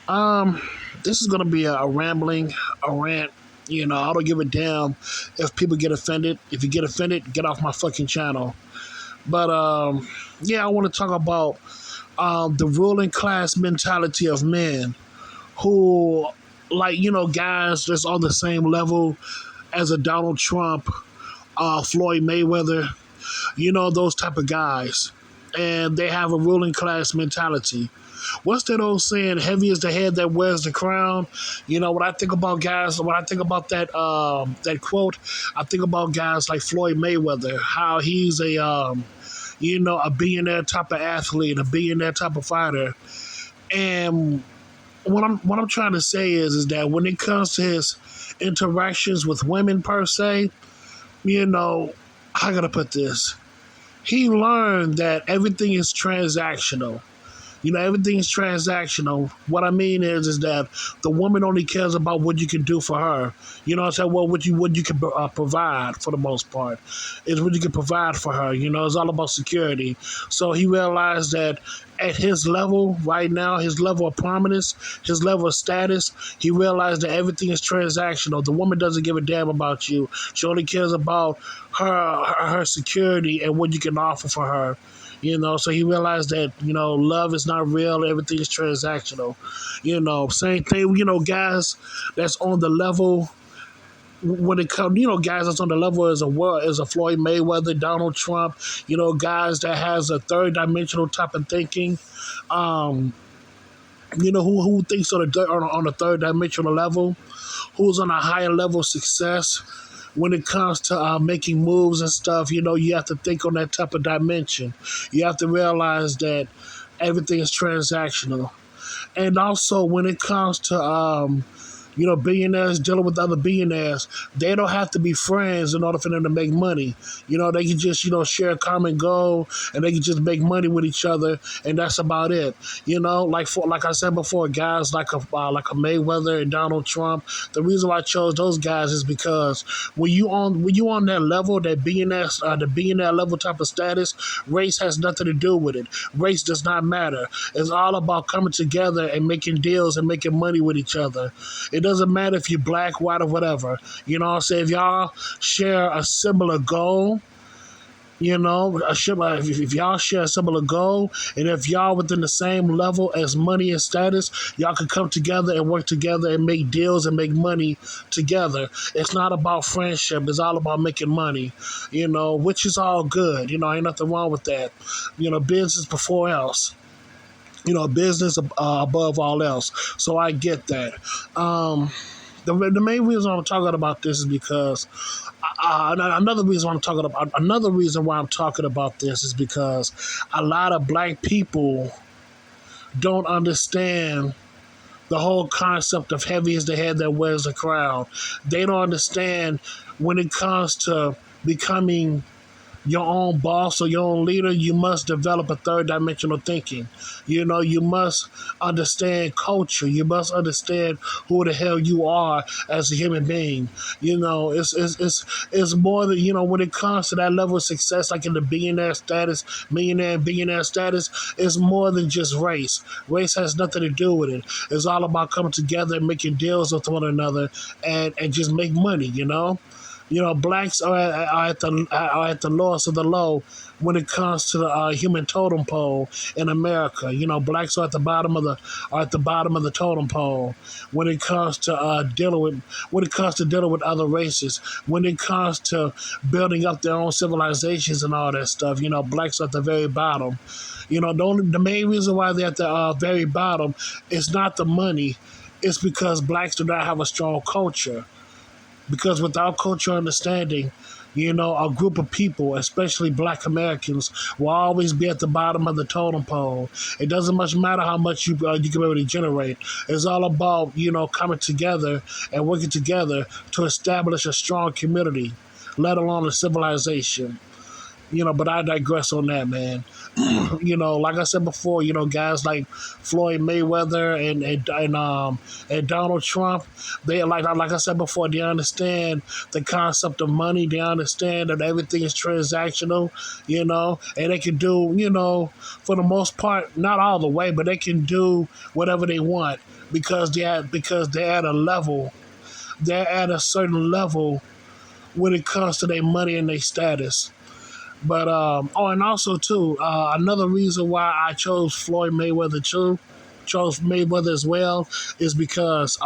Um, this is gonna be a rant. I don't give a damn if people get offended. If you get offended, get off my fucking channel. But yeah, I want to talk about the ruling class mentality of men who, like, guys that's on the same level as a Donald Trump, Floyd Mayweather, those type of guys. And they have a ruling class mentality. What's that old saying? Heavy is the head that wears the crown. When I think about guys, when I think about that quote, I think about guys like Floyd Mayweather, how he's a billionaire type of athlete, a billionaire type of fighter. And what I'm trying to say is that when it comes to his interactions with women per se, I gotta put this. He learned that everything is transactional. Everything is transactional. What I mean is that the woman only cares about what you can do for her. What I'm saying? Well, what you can provide for the most part is what you can provide for her. It's all about security. So he realized that at his level right now, his level of prominence, his level of status, he realized that everything is transactional. The woman doesn't give a damn about you. She only cares about her security and what you can offer for her. So he realized that, love is not real, everything is transactional. Same thing, guys that's on the level when it comes, guys that's on the level as a Floyd Mayweather, Donald Trump, guys that has a third dimensional type of thinking, um, who thinks on a third dimensional level, who's on a higher level of success. When it comes to making moves and stuff, you have to think on that type of dimension. You have to realize that everything is transactional. And also, when it comes to billionaires dealing with other billionaires, they don't have to be friends in order for them to make money. They can just, share a common goal and they can just make money with each other, and that's about it. Like I said before, guys like a Mayweather and Donald Trump. The reason why I chose those guys is because when you on that level, the billionaire level type of status, race has nothing to do with it. Race does not matter. It's all about coming together and making deals and making money with each other. It doesn't matter if you're black, white, or whatever. If y'all share a similar goal, if y'all share a similar goal, and if y'all within the same level as money and status, y'all can come together and work together and make deals and make money together. It's not about friendship. It's all about making money, which is all good. Ain't nothing wrong with that. Business before else. Business above all else. So I get that. The main reason I'm talking about this is because another reason why I'm talking about this is because a lot of black people don't understand the whole concept of heavy is the head that wears the crown. They don't understand when it comes to becoming your own boss or your own leader, you must develop a third dimensional thinking. You must understand culture. You must understand who the hell you are as a human being. It's more than, when it comes to that level of success, like in the billionaire status, millionaire and billionaire status, it's more than just race. Race has nothing to do with it. It's all about coming together and making deals with one another and just make money, blacks are at the lowest of the low when it comes to the human totem pole in America. Blacks are at the bottom of the totem pole when it comes to dealing with other races. When it comes to building up their own civilizations and all that stuff, blacks are at the very bottom. The main reason why they're at the very bottom is not the money. It's because blacks do not have a strong culture. Because without cultural understanding, a group of people, especially black Americans, will always be at the bottom of the totem pole. It doesn't much matter how much you can be able to generate. It's all about, coming together and working together to establish a strong community, let alone a civilization. But I digress on that, man. Like I said before, guys like Floyd Mayweather and Donald Trump, they like I said before, they understand the concept of money. They understand that everything is transactional, and they can do, for the most part, not all the way, but they can do whatever they want because they're at a level, they're at a certain level when it comes to their money and their status. But and also too, another reason why I chose Floyd Mayweather too, chose Mayweather as well, is because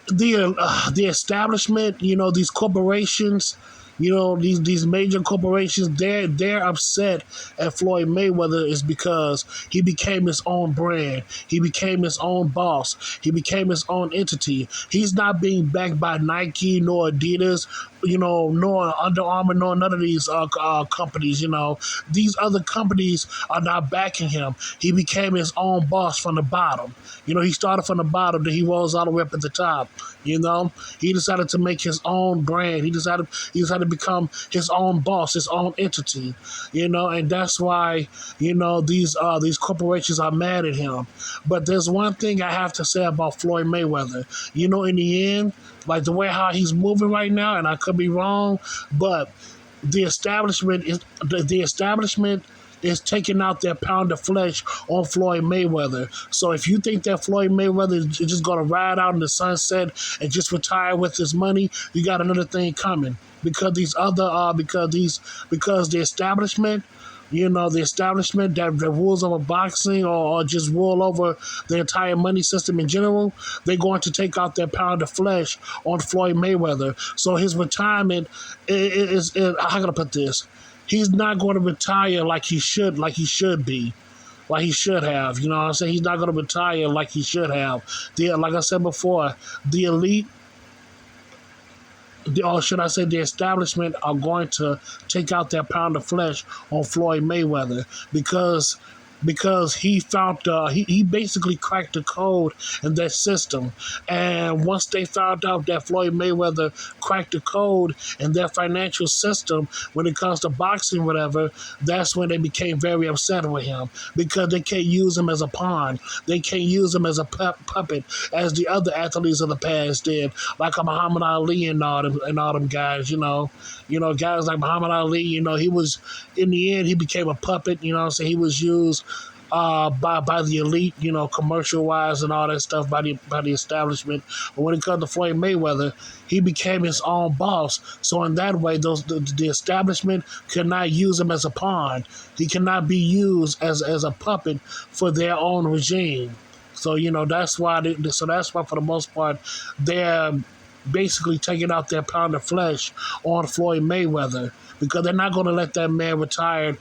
the establishment, these corporations, these major corporations, they're upset at Floyd Mayweather is because he became his own brand. He became his own boss. He became his own entity. He's not being backed by Nike nor Adidas, nor Under Armour, nor none of these companies. These other companies are not backing him. He became his own boss from the bottom. He started from the bottom, then he rose all the way up at the top. He decided to make his own brand. He decided to become his own boss, his own entity. And that's why these corporations are mad at him. But there's one thing I have to say about Floyd Mayweather. In the end, like the way how he's moving right now, and I could be wrong, but the establishment is taking out their pound of flesh on Floyd Mayweather. So if you think that Floyd Mayweather is just going to ride out in the sunset and just retire with his money, you got another thing coming. Because the establishment, the establishment that rules over boxing or just rule over the entire money system in general, they're going to take out their pound of flesh on Floyd Mayweather. So his retirement is how can I put this? He's not going to retire like he should be. Like he should have, you know what I'm saying? He's not going to retire like he should have. Like I said before, the elite, or should I say the establishment, are going to take out their pound of flesh on Floyd Mayweather because he found he basically cracked the code in that system. And once they found out that Floyd Mayweather cracked the code in their financial system when it comes to boxing, whatever, that's when they became very upset with him because they can't use him as a pawn. They can't use him as a puppet as the other athletes of the past did, like a Muhammad Ali and all them guys. Guys like Muhammad Ali. He was, in the end, he became a puppet. He was used by the elite, commercial wise and all that stuff by the establishment. But when it comes to Floyd Mayweather, he became his own boss. So in that way, the establishment cannot use him as a pawn. He cannot be used as a puppet for their own regime. So that's why. That's why, for the most part, they're basically taking out their pound of flesh on Floyd Mayweather because they're not going to let that man retire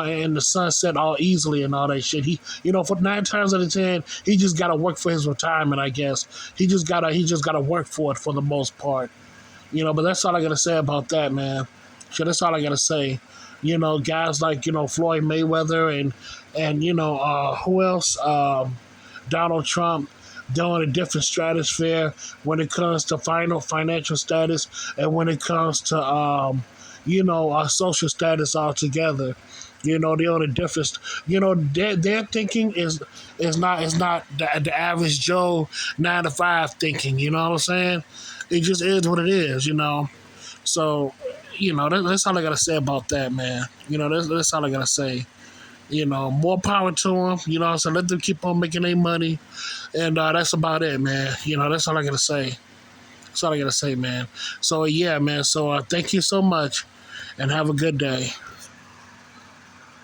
in the sunset all easily and all that shit. He, for 9 times out of 10, he just got to work for his retirement. I guess he just gotta work for it for the most part. But that's all I gotta say about that, man. Sure, that's all I gotta say. Guys like Floyd Mayweather and who else? Donald Trump. They're on a different stratosphere when it comes to financial status and when it comes to our social status altogether. They're on a different. Their thinking is not the average Joe 9 to 5 thinking. You know what I'm saying? It just is what it is. So that's all I gotta say about that, man. That's all I gotta say. More power to them. So let them keep on making their money, and that's about it, man. That's all I gotta say. That's all I gotta say, man. So yeah, man. So thank you so much, and have a good day.